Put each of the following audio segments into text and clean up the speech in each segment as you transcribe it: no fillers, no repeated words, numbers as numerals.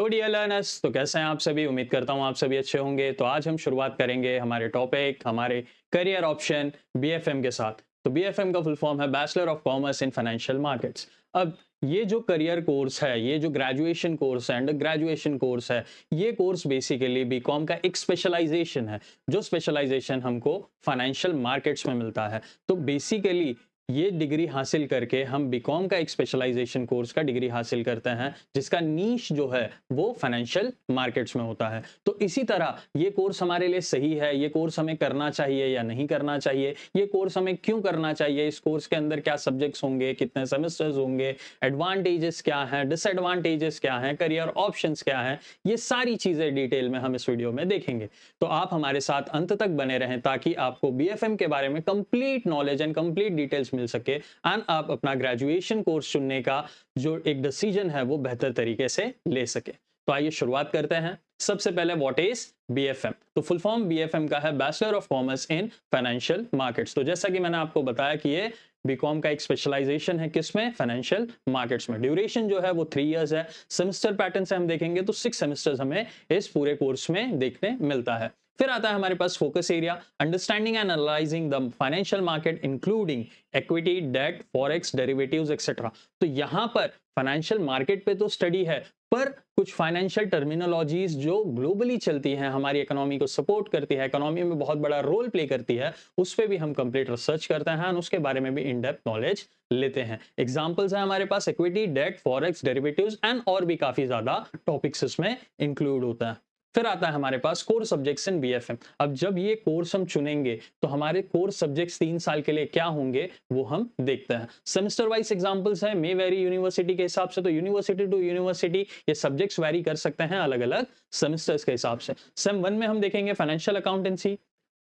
Hello dear learners, तो कैसे हैं आप सभी। उम्मीद करता हूं आप सभी अच्छे होंगे। तो आज हम शुरुआत करेंगे हमारे टॉपिक हमारे करियर ऑप्शन बीएफएम के साथ। तो बीएफएम का फुल फॉर्म है bachelor of commerce in financial markets. अब ये जो करियर कोर्स है, ये जो ग्रेजुएशन कोर्स है, अंडर ग्रेजुएशन कोर्स है, ये कोर्स बेसिकली बीकॉम का एक स्पेशलाइजेशन है, जो स्पेशलाइजेशन हमको फाइनेंशियल मार्केट्स में मिलता है। तो बेसिकली ये डिग्री हासिल करके हम बीकॉम का एक स्पेशलाइजेशन कोर्स का डिग्री हासिल करते हैं, जिसका नीश जो है वो फाइनेंशियल मार्केट्स में होता है। तो इसी तरह ये कोर्स हमारे लिए सही है, ये कोर्स हमें करना चाहिए या नहीं करना चाहिए, ये कोर्स हमें क्यों करना चाहिए, इस कोर्स के अंदर क्या सब्जेक्ट्स होंगे, कितने सेमेस्टर्स होंगे, एडवांटेजेस क्या हैं, डिसएडवांटेजेस क्या हैं, करियर ऑप्शंस क्या हैं, ये सारी चीजें डिटेल में हम इस वीडियो में देखेंगे। तो आप हमारे साथ अंत तक बने रहें ताकि आपको बीएफएम के बारे में complete knowledge and complete details मिल सके एंड आप अपना ग्रेजुएशन कोर्स चुनने का जो एक डिसीजन है वो बेहतर तरीके से ले सके। तो आइए शुरुआत करते हैं। सबसे पहले व्हाट इज बीएफएम। तो फुल फॉर्म बीएफएम का है bachelor of commerce in financial markets. तो जैसा कि मैंने आपको बताया कि ये बीकॉम का एक स्पेशलाइजेशन है, किसमें, फाइनेंशियल मार्केट्स में। ड्यूरेशन जो है वो 3 इयर्स है। सेमेस्टर पैटर्न से हम देखेंगे तो 6 सेमेस्टर्स हमें इस पूरे कोर्स में देखने मिलता है। फिर आता है हमारे पास focus area, understanding and analysing the financial market including equity, debt, forex, derivatives etcetera. तो यहां पर फाइनेंशियल मार्केट पे तो स्टडी है, पर कुछ फाइनेंशियल टर्मिनोलॉजीज जो ग्लोबली चलती हैं, हमारी इकोनॉमी को सपोर्ट करती है, इकोनॉमी में बहुत बड़ा रोल प्ले करती है, उस पर भी हम कंप्लीट रिसर्च करते हैं और उसके बारे में भी इन डेप्थ नॉलेज लेते हैं। एग्जांपल्स है हमारे पास equity, debt, forex, derivatives and और भी काफी ज्यादा टॉपिक्स इसमें इंक्लूड होता है। फिर आता है हमारे पास कोर सब्जेक्ट्स इन बीएफएम। अब जब ये कोर्स हम चुनेंगे तो हमारे कोर सब्जेक्ट्स 3 साल के लिए क्या होंगे वो हम देखते हैं। सेमेस्टर वाइज एग्जांपल्स है, मे वेरी यूनिवर्सिटी के हिसाब से, तो यूनिवर्सिटी टू यूनिवर्सिटी ये सब्जेक्ट्स वेरी कर सकते हैं अलग अलग सेमेस्टर्स के हिसाब से। सेम 1 में हम देखेंगे financial accountancy,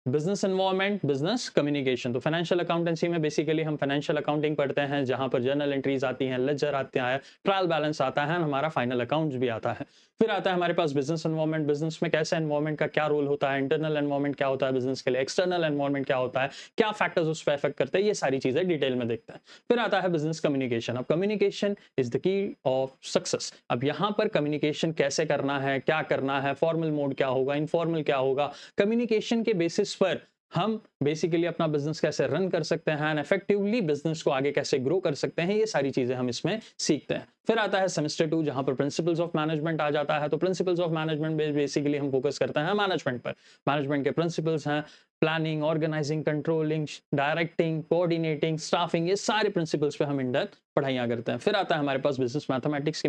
business environment, business communication. तो फाइनेंशियल अकाउंटेंसी में बेसिकली हम फाइनेंशियल अकाउंटिंग पढ़ते हैं, जहां पर जर्नल एंट्रीज आती हैं, लेजर आता है, ट्रायल बैलेंस आता है, हमारा फाइनल अकाउंट्स भी आता है। फिर आता है हमारे पास बिजनेस एनवायरनमेंट, बिजनेस में कैसे एनवायरनमेंट का क्या रोल होता है, इंटरनल एनवायरनमेंट क्या होता है बिजनेस के लिए, एक्सटर्नल एनवायरनमेंट क्या होता है, क्या फैक्टर्स उस पर इफेक्ट करते हैं, ये सारी चीजें डिटेल में देखते हैं। फिर आता है बिजनेस कम्युनिकेशन। अब communication is the key of success. अब यहाँ पर कम्युनिकेशन कैसे करना है, क्या करना है, फॉर्मल मोड क्या होगा, इनफॉर्मल क्या होगा, कम्युनिकेशन के बेसिस पर हम बेसिकली अपना बिजनेस कैसे रन कर सकते हैं, इफेक्टिवली बिजनेस को आगे कैसे ग्रो कर सकते हैं, ये सारी चीजें हम इसमें सीखते हैं। फिर आता है सेमेस्टर 2, जहां पर प्रिंसिपल्स ऑफ मैनेजमेंट आ जाता है। तो प्रिंसिपल्स ऑफ मैनेजमेंट में बेसिकली हम फोकस करते हैं मैनेजमेंट पर। मैनेजमेंट के प्रिंसिपल्स हैं planning, organising, controlling, directing, coordinating, staffing, ये सारे प्रिंसिपल्स पे हम इन डेप्थ पढ़ाइयां करते हैं। फिर आता है हमारे पास बिजनेस मैथमेटिक्स की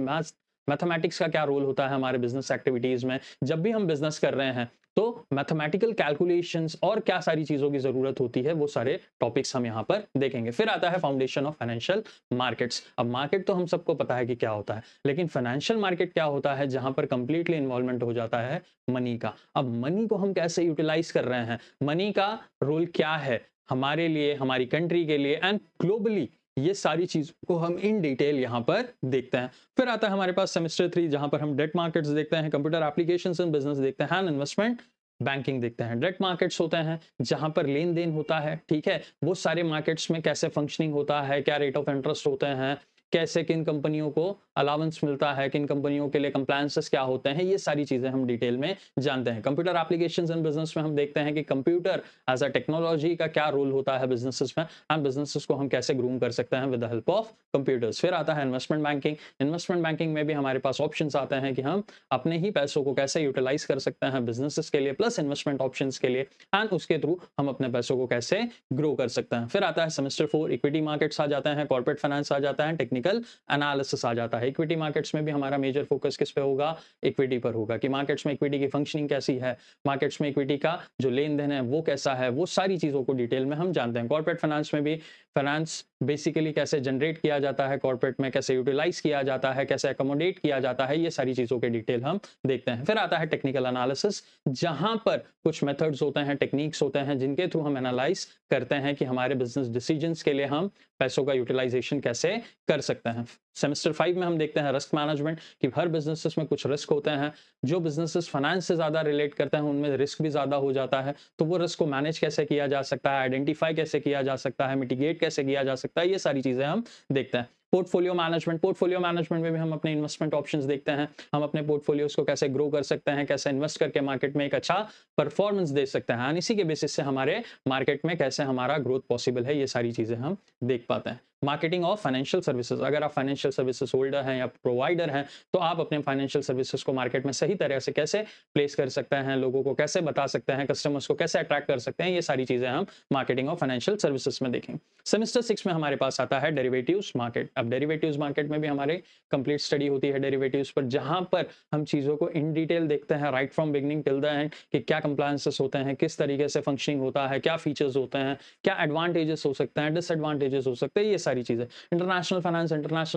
मैथमेटिक्स का क्या रोल होता है हमारे बिजनेस एक्टिविटीज में। जब भी हम बिजनेस कर रहे हैं तो मैथमेटिकल कैलकुलेशंस और क्या सारी चीजों की जरूरत होती है, वो सारे टॉपिक्स हम यहाँ पर देखेंगे। फिर आता है फाउंडेशन ऑफ फाइनेंशियल मार्केट्स। अब मार्केट तो हम सबको पता है कि क्या होता है, लेकिन फाइनेंशियल मार्केट क्या होता है, जहां पर कंप्लीटली इन्वॉल्वमेंट हो जाता है मनी का। अब मनी को हम कैसे यूटिलाइज कर रहे हैं, मनी का रोल क्या है हमारे लिए, हमारी कंट्री के लिए एंड ग्लोबली, ये सारी चीजों को हम इन डिटेल यहाँ पर देखते हैं। फिर आता है हमारे पास सेमेस्टर 3, जहां पर हम डेट मार्केट्स देखते हैं, कंप्यूटर एप्लीकेशंस इन बिजनेस देखते हैं, इन्वेस्टमेंट बैंकिंग देखते हैं। डेट मार्केट्स होते हैं जहां पर लेन देन होता है, ठीक है, वो सारे मार्केट्स में कैसे फंक्शनिंग होता है, क्या रेट ऑफ इंटरेस्ट होते हैं, कैसे किन कंपनियों को अलाउंस मिलता है, किन कंपनियों के लिए कंप्लायंसेस क्या होते हैं, ये सारी चीजें हम डिटेल में जानते हैं। कंप्यूटर एप्लीकेशंस इन बिजनेस में हम देखते हैं कि कंप्यूटर एज अ टेक्नोलॉजी का क्या रोल होता है बिजनेसेस में एंड बिजनेसेस को हम कैसे ग्रूम कर सकते हैं with the help of computers. फिर आता है इन्वेस्टमेंट बैंकिंग। इन्वेस्टमेंट बैंकिंग में भी हमारे पास ऑप्शंस आते हैं कि हम अपने ही पैसों को कैसे यूटिलाइज कर सकते हैं बिजनेसेस के लिए प्लस इन्वेस्टमेंट ऑप्शंस के लिए एंड उसके थ्रू हम अपने पैसों को कैसे ग्रो कर सकते हैं। फिर आता है सेमेस्टर 4, इक्विटी मार्केट्स आ जाते हैं, कॉर्पोरेट फाइनेंस आ जाता है, टेक्निकल एनालिसिस आ जाता है। इक्विटी मार्केट्स में भी हमारा मेजर फोकस किस पे होगा, इक्विटी पर होगा कि मार्केट्स में इक्विटी की फंक्शनिंग कैसी है, मार्केट्स में इक्विटी का जो लेन देन है वो कैसा है, वो सारी चीजों को डिटेल में हम जानते हैं। कॉर्पोरेट फाइनेंस में भी फाइनेंस बेसिकली कैसे जनरेट किया जाता है, कॉर्पोरेट में कैसे यूटिलाइज किया जाता है, कैसे अकोमोडेट किया जाता है, ये सारी चीजों के डिटेल हम देखते हैं। फिर आता है टेक्निकल एनालिसिस, जहां पर कुछ मेथड्स होते हैं, टेक्निक्स होते हैं, जिनके थ्रू हम एनालाइज करते हैं कि हमारे बिजनेस डिसीजंस के लिए हम पैसों का यूटिलाइजेशन कैसे कर सकते हैं। सेमेस्टर 5 में हम देखते हैं रिस्क मैनेजमेंट, कि हर बिजनेसेस में कुछ रिस्क होते हैं, जो बिजनेसेस फाइनेंस से ज्यादा रिलेट करते हैं उनमें रिस्क भी ज्यादा हो जाता है, तो वो रिस्क को मैनेज कैसे किया जा सकता है, आइडेंटिफाई कैसे किया जा सकता है, मिटिगेट कैसे किया जा सकता है, ये सारी चीजें हम देखते हैं। पोर्टफोलियो मैनेजमेंट में भी हम अपने इन्वेस्टमेंट ऑप्शंस देखते हैं, हम अपने पोर्टफोलियोज को कैसे ग्रो कर सकते हैं, कैसे इन्वेस्ट करके मार्केट में एक अच्छा परफॉर्मेंस दे सकते हैं, और इसी के बेसिस से हमारे मार्केट में कैसे हमारा ग्रोथ पॉसिबल है, ये सारी चीजें हम देख पाते हैं। मार्केटिंग ऑफ फाइनेंशियल सर्विसेज, अगर आप फाइनेंशियल सर्विसेज होल्डर हैं या प्रोवाइडर हैं तो आप अपने फाइनेंशियल सर्विसेज को मार्केट में सही तरह से कैसे प्लेस कर सकते हैं, लोगों को कैसे बता सकते हैं, कस्टमर्स को कैसे अट्रैक्ट कर सकते हैं, ये सारी चीजें हम मार्केटिंग ऑफ फाइनेंशियल सर्विसेज में देखेंगे। सेमेस्टर 6 में हमारे पास आता है डेरिवेटिव्स मार्केट। अब डेरिवेटिव्स मार्केट में भी हमारे कंप्लीट स्टडी होती है डेरिवेटिव्स पर, जहां पर हम चीजों को इन डिटेल देखते हैं right from beginning till the end कि क्या कंप्लायंसेस होते हैं, किस तरीके से फंक्शनिंग होता है, क्या फीचर्स होते हैं, क्या एडवांटेजेस हो सकते हैं, डिसएडवांटेजेस हो सकते हैं, ये सारी चीजें। इंटरनेशनल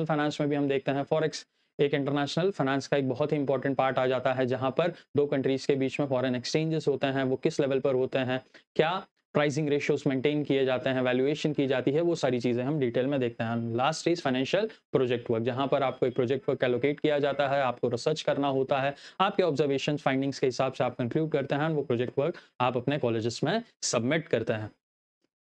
फाइनेंस में भी हम देखते हैं फॉरेक्स एक इंटरनेशनल फाइनेंस का एक बहुत ही इंपॉर्टेंट पार्ट आ जाता है, जहां पर दो कंट्रीज के बीच में फॉरेन एक्सचेंजेस होते हैं, वो किस लेवल पर होते हैं, क्या प्राइसिंग रेशियोज मेंटेन किए जाते हैं, वैल्यूएशन की जाती है, वो सारी चीजें हम डिटेल में देखते हैं। Last is financial project work, जहां पर आपको एक प्रोजेक्ट वर्क एलोकेट किया जाता है, आपको रिसर्च करना होता है, आपके ऑब्जर्वेशन फाइंडिंग्स के हिसाब से आप कंक्लूड करते हैं, वो प्रोजेक्ट वर्क आप अपने कॉलेजेस में सबमिट करते हैं।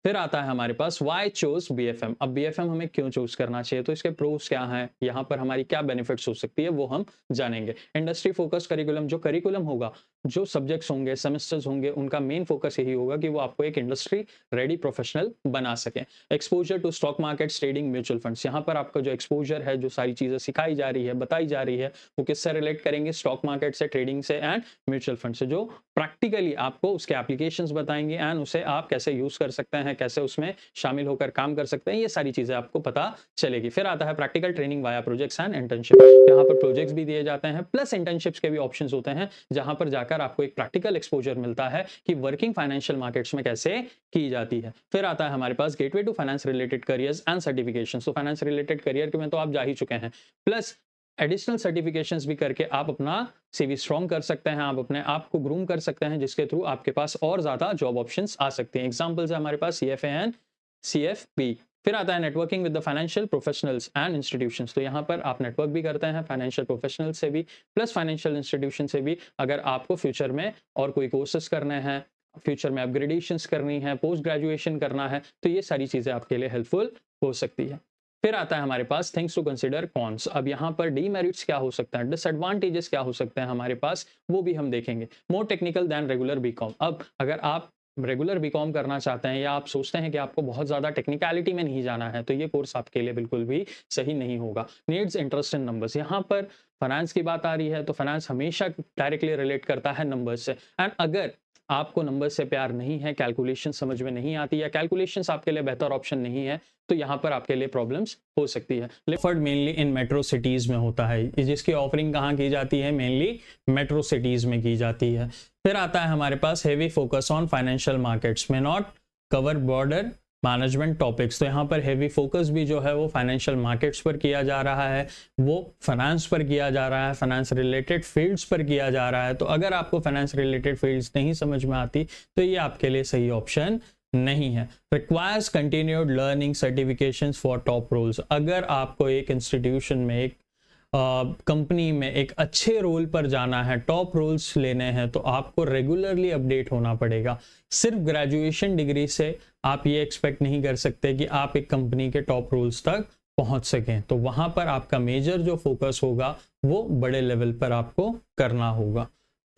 फिर आता है हमारे पास वाई चूज बीएफएम। अब बीएफएम हमें क्यों चूज करना चाहिए, तो इसके प्रोस क्या हैं, यहाँ पर हमारी क्या बेनिफिट्स हो सकती है, वो हम जानेंगे। इंडस्ट्री फोकस करिकुलम, जो करिकुलम होगा, जो सब्जेक्ट्स होंगे, सेमेस्टर्स होंगे, उनका मेन फोकस यही होगा कि वो आपको एक इंडस्ट्री रेडी प्रोफेशनल बना सके। Exposure to stock market, trading, mutual funds, यहाँ पर आपका जो एक्सपोजर है, जो सारी चीजें सिखाई जा रही है, बताई जा रही है, वो किससे रिलेट करेंगे, स्टॉक मार्केट से, ट्रेडिंग से एंड म्यूचुअल फंड से, जो प्रैक्टिकली आपको उसके एप्लीकेशंस बताएंगे एंड उसे आप कैसे यूज कर सकते हैं, कैसे उसमें शामिल होकर काम कर सकते हैं, ये सारी चीजें आपको पता चलेगी। फिर आता है practical training via projects and internship, यहाँ पर प्रोजेक्ट्स भी दिए जाते हैं प्लस इंटर्नशिप्स के भी ऑप्शंस होते हैं, जहां पर जाकर आपको एक प्रैक्टिकल एक्सपोजर मिलता है कि वर्किंग फाइनेंशियल मार्केट्स में कैसे की जाती है। फिर आता है हमारे पास gateway to finance related careers and certification. तो फाइनेंस रिलेटेड करियर में तो आप जा ही चुके हैं, प्लस एडिशनल सर्टिफिकेशंस भी करके आप अपना सीवी स्ट्रॉन्ग कर सकते हैं, आप अपने आप को ग्रूम कर सकते हैं, जिसके थ्रू आपके पास और ज्यादा जॉब ऑप्शंस आ सकते हैं। एग्जांपल्स है हमारे पास सीएफए एंड सीएफपी। फिर आता है networking with the financial professionals and institutions. तो यहाँ पर आप नेटवर्क भी करते हैं फाइनेंशियल प्रोफेशनल से भी प्लस फाइनेंशियल इंस्टीट्यूशन से भी, अगर आपको फ्यूचर में और कोई कोर्सेज करने हैं, फ्यूचर में अपग्रेडेशंस करनी है, पोस्ट ग्रेजुएशन करना है, तो ये सारी चीजें आपके लिए हेल्पफुल हो सकती है। फिर आता है हमारे पास थिंग्स टू कंसीडर कॉन्स। अब यहाँ पर डीमेरिट्स क्या हो सकता है, डिसएडवांटेजेस क्या हो सकते हैं हमारे पास, वो भी हम देखेंगे। More technical than regular BCom. अब अगर आप रेगुलर बीकॉम करना चाहते हैं या आप सोचते हैं कि आपको बहुत ज़्यादा टेक्निकलिटी में नहीं जाना है, तो ये कोर्स आपके लिए बिल्कुल भी सही नहीं होगा। नीड्स इंटरेस्ट इन नंबर्स, यहाँ पर फाइनेंस की बात आ रही है तो फाइनेंस हमेशा डायरेक्टली रिलेट करता है नंबर्स से, एंड अगर आपको नंबर से प्यार नहीं है, कैलकुलेशन समझ में नहीं आती या कैलकुलेशंस आपके लिए बेहतर ऑप्शन नहीं है, तो यहाँ पर आपके लिए प्रॉब्लम्स हो सकती है। प्रेफर्ड मेनली इन मेट्रो सिटीज में होता है, जिसकी ऑफरिंग कहाँ की जाती है, मेनली मेट्रो सिटीज में की जाती है। फिर आता है हमारे पास heavy focus on financial markets, में not cover border management topics. तो यहाँ पर हेवी फोकस भी जो है वो फाइनेंशियल मार्केट्स पर किया जा रहा है, वो फाइनेंस पर किया जा रहा है, फाइनेंस रिलेटेड फील्ड्स पर किया जा रहा है। तो अगर आपको फाइनेंस रिलेटेड फील्ड्स नहीं समझ में आती तो ये आपके लिए सही ऑप्शन नहीं है। Requires continued learning certifications for top roles. अगर आपको एक इंस्टीट्यूशन में, एक कंपनी में एक अच्छे रोल पर जाना है, टॉप रोल्स लेने हैं, तो आपको रेगुलरली अपडेट होना पड़ेगा। सिर्फ ग्रेजुएशन डिग्री से आप ये एक्सपेक्ट नहीं कर सकते कि आप एक कंपनी के टॉप रोल्स तक पहुंच सकें। तो वहां पर आपका मेजर जो फोकस होगा वो बड़े लेवल पर आपको करना होगा।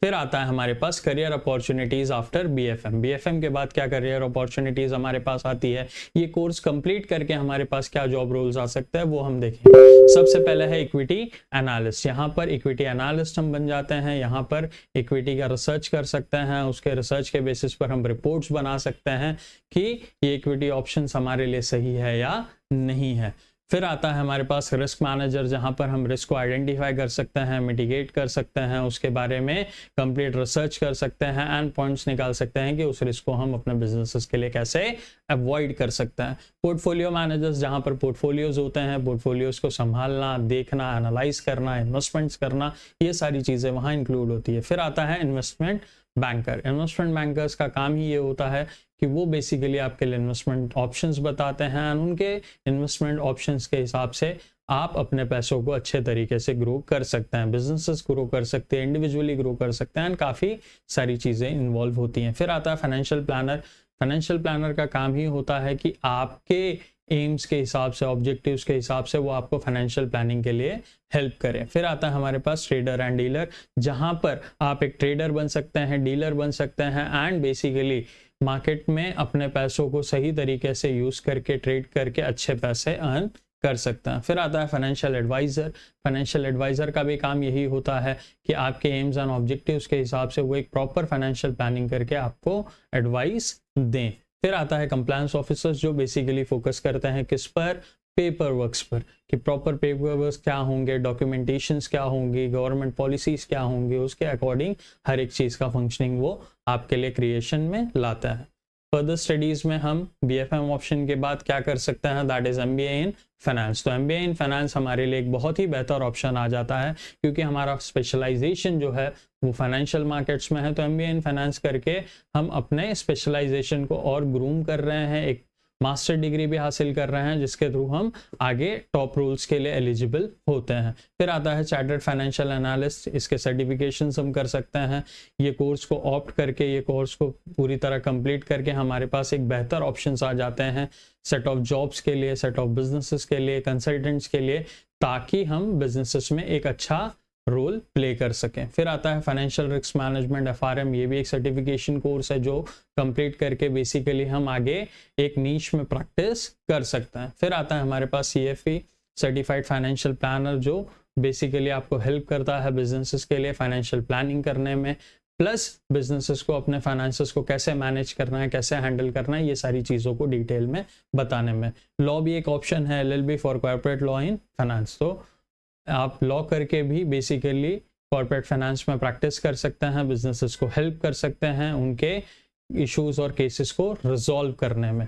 फिर आता है हमारे पास career opportunities after BFM. BFM के बाद क्या करियर अपॉर्चुनिटीज हमारे पास आती है, ये कोर्स कंप्लीट करके हमारे पास क्या जॉब रोल्स आ सकते हैं, वो हम देखेंगे। सबसे पहले है इक्विटी एनालिस्ट। यहाँ पर इक्विटी एनालिस्ट हम बन जाते हैं, यहाँ पर इक्विटी का रिसर्च कर सकते हैं, उसके रिसर्च के बेसिस पर हम रिपोर्ट्स बना सकते हैं कि ये इक्विटी ऑप्शंस हमारे लिए सही है या नहीं है। फिर आता है हमारे पास रिस्क मैनेजर, जहां पर हम रिस्क को आइडेंटिफाई कर सकते हैं, मिटिगेट कर सकते हैं, उसके बारे में कंप्लीट रिसर्च कर सकते हैं एंड पॉइंट्स निकाल सकते हैं कि उस रिस्क को हम अपने बिजनेसेस के लिए कैसे अवॉइड कर सकते हैं। पोर्टफोलियो मैनेजर्स, जहां पर पोर्टफोलियोज होते हैं, पोर्टफोलियोज को संभालना, देखना, एनालाइज करना, इन्वेस्टमेंट्स करना, ये सारी चीजें वहां इंक्लूड होती है। फिर आता है इन्वेस्टमेंट बैंकर। इन्वेस्टमेंट बैंकर्स का काम ही ये होता है कि वो बेसिकली आपके लिए इन्वेस्टमेंट ऑप्शंस बताते हैं, उनके इन्वेस्टमेंट ऑप्शंस के हिसाब से आप अपने पैसों को अच्छे तरीके से ग्रो कर सकते हैं, बिजनेसेस ग्रो कर सकते हैं, इंडिविजुअली ग्रो कर सकते हैं, काफ़ी सारी चीज़ें इन्वॉल्व होती हैं। फिर आता है फाइनेंशियल प्लानर। फाइनेंशियल प्लानर का काम ही होता है कि आपके एम्स के हिसाब से, ऑब्जेक्टिव्स के हिसाब से वो आपको फाइनेंशियल प्लानिंग के लिए हेल्प करें। फिर आता है हमारे पास ट्रेडर एंड डीलर, जहां पर आप एक ट्रेडर बन सकते हैं, डीलर बन सकते हैं एंड बेसिकली मार्केट में अपने पैसों को सही तरीके से यूज करके, ट्रेड करके अच्छे पैसे अर्न कर सकते हैं। फिर आता है फाइनेंशियल एडवाइजर। फाइनेंशियल एडवाइजर का भी काम यही होता है कि आपके एम्स एंड ऑब्जेक्टिव्स के हिसाब से वो एक प्रॉपर फाइनेंशियल प्लानिंग करके आपको एडवाइस दें। फिर आता है कंप्लायंस ऑफिसर्स, जो बेसिकली फोकस करते हैं किस पर, पेपर वर्क्स पर, कि प्रॉपर पेपर वर्क्स क्या होंगे, डॉक्यूमेंटेशंस क्या होंगी, गवर्नमेंट पॉलिसीज क्या होंगी, उसके अकॉर्डिंग हर एक चीज़ का फंक्शनिंग वो आपके लिए क्रिएशन में लाता है। फर्दर स्टडीज में हम BFM ऑप्शन के बाद क्या कर सकते हैं, that is MBA in finance. तो MBA इन फाइनेंस हमारे लिए एक बहुत ही बेहतर ऑप्शन आ जाता है, क्योंकि हमारा स्पेशलाइजेशन जो है वो फाइनेंशियल मार्केट्स में है। तो MBA इन फाइनेंस करके हम अपने स्पेशलाइजेशन को और ग्रूम कर रहे हैं, एक मास्टर डिग्री भी हासिल कर रहे हैं, जिसके थ्रू हम आगे टॉप रोल्स के लिए एलिजिबल होते हैं। फिर आता है चार्टर्ड फाइनेंशियल एनालिस्ट, इसके सर्टिफिकेशंस हम कर सकते हैं। ये कोर्स को ऑप्ट करके, ये कोर्स को पूरी तरह कंप्लीट करके हमारे पास एक बेहतर ऑप्शंस आ जाते हैं सेट ऑफ जॉब्स के लिए, सेट ऑफ बिजनेसेस के लिए, कंसल्टेंट्स के लिए, ताकि हम बिजनेसेस में एक अच्छा रोल प्ले कर सकें। फिर आता है फाइनेंशियल रिस्क मैनेजमेंट FRM, ये भी एक सर्टिफिकेशन कोर्स है जो कंप्लीट करके बेसिकली हम आगे एक नीश में प्रैक्टिस कर सकते हैं। फिर आता है हमारे पास CFP सर्टिफाइड फाइनेंशियल प्लानर, जो बेसिकली आपको हेल्प करता है बिजनेसेस के लिए फाइनेंशियल प्लानिंग करने में, प्लस बिजनेसेस को अपने फाइनेंसेस को कैसे मैनेज करना है, कैसे हैंडल करना है, ये सारी चीज़ों को डिटेल में बताने में। लॉ भी एक ऑप्शन है, LLB for corporate law in finance. तो आप लॉ करके भी बेसिकली कॉर्पोरेट फाइनेंस में प्रैक्टिस कर सकते हैं, बिजनेसेस को हेल्प कर सकते हैं उनके इश्यूज और केसेस को रिजॉल्व करने में।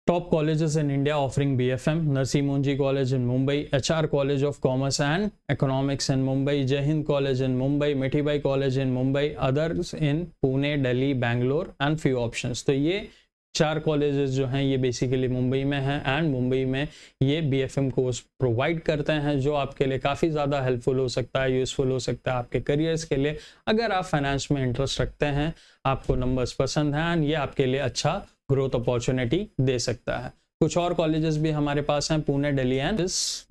Top colleges in India offering BFM: Narsee Monjee college in Mumbai, HR college of commerce and economics in Mumbai, Jai Hind college in Mumbai, Mithibai college in Mumbai, others in Pune, Delhi, Bangalore and few options. तो ये 4 कॉलेजेस जो हैं ये बेसिकली मुंबई में हैं एंड मुंबई में ये BFM कोर्स प्रोवाइड करते हैं, जो आपके लिए काफ़ी ज़्यादा हेल्पफुल हो सकता है, यूज़फुल हो सकता है आपके करियर्स के लिए। अगर आप फाइनेंस में इंटरेस्ट रखते हैं, आपको नंबर्स पसंद हैं एंड ये आपके लिए अच्छा ग्रोथ अपॉर्चुनिटी दे सकता है। कुछ और कॉलेजेस भी हमारे पास हैं, Pune, Delhi and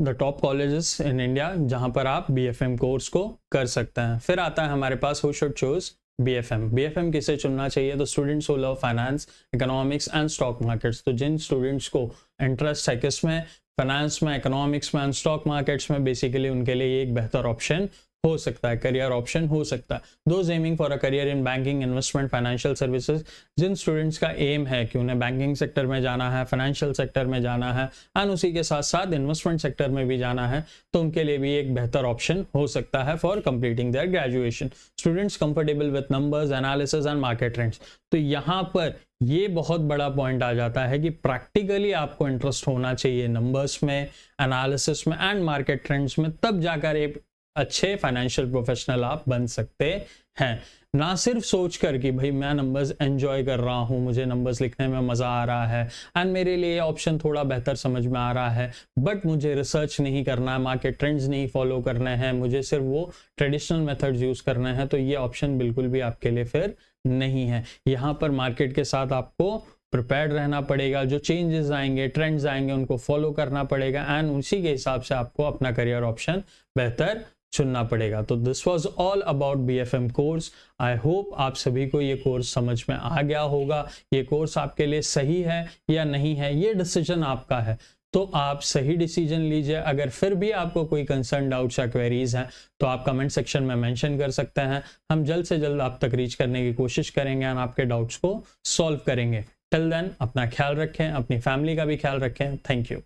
the top colleges in India, जहां पर आप BFM कोर्स को कर सकते हैं। फिर आता है हमारे पास हु शुड चूज BFM किसे चुनना चाहिए, तो students who love finance, economics and stock markets. तो जिन स्टूडेंट्स को इंटरेस्ट है किसमें, फाइनेंस में, इकोनॉमिक्स में एंड स्टॉक मार्केट्स में, बेसिकली उनके लिए ये एक बेहतर ऑप्शन हो सकता है, करियर ऑप्शन हो सकता है। Those aiming for a career in banking, investment, financial services, जिन स्टूडेंट्स का एम है कि उन्हें बैंकिंग सेक्टर में जाना है, फाइनेंशियल सेक्टर में जाना है एंड उसी के साथ साथ इन्वेस्टमेंट सेक्टर में भी जाना है, तो उनके लिए भी एक बेहतर ऑप्शन हो सकता है for completing their graduation. Students comfortable with numbers, analysis and market trends. तो यहाँ पर ये बहुत बड़ा पॉइंट आ जाता है कि प्रैक्टिकली आपको इंटरेस्ट होना चाहिए नंबर्स में, एनालिसिस में एंड मार्केट ट्रेंड्स में, तब जाकर एक अच्छे फाइनेंशियल प्रोफेशनल आप बन सकते हैं। ना सिर्फ सोचकर कि भाई मैं नंबर्स एंजॉय कर रहा हूँ, मुझे नंबर्स लिखने में मज़ा आ रहा है एंड मेरे लिए ये ऑप्शन थोड़ा बेहतर समझ में आ रहा है, बट मुझे रिसर्च नहीं करना है, मार्केट ट्रेंड्स नहीं फॉलो करने हैं, मुझे सिर्फ वो ट्रेडिशनल मेथड्स यूज़ करने हैं, तो ये ऑप्शन बिल्कुल भी आपके लिए फिर नहीं है। यहाँ पर मार्केट के साथ आपको प्रिपेयर्ड रहना पड़ेगा, जो चेंजेस आएंगे, ट्रेंड्स आएंगे, उनको फॉलो करना पड़ेगा एंड उसी के हिसाब से आपको अपना करियर ऑप्शन बेहतर चुनना पड़ेगा। तो this was all about BFM course. I hope आप सभी को ये कोर्स समझ में आ गया होगा। ये कोर्स आपके लिए सही है या नहीं है, ये डिसीजन आपका है, तो आप सही डिसीजन लीजिए। अगर फिर भी आपको कोई कंसर्न, डाउट्स या क्वेरीज हैं तो आप कमेंट सेक्शन में मेंशन कर सकते हैं। हम जल्द से जल्द आप तक रीच करने की कोशिश करेंगे और आपके डाउट्स को सॉल्व करेंगे। टिल देन अपना ख्याल रखें, अपनी फैमिली का भी ख्याल रखें। Thank you.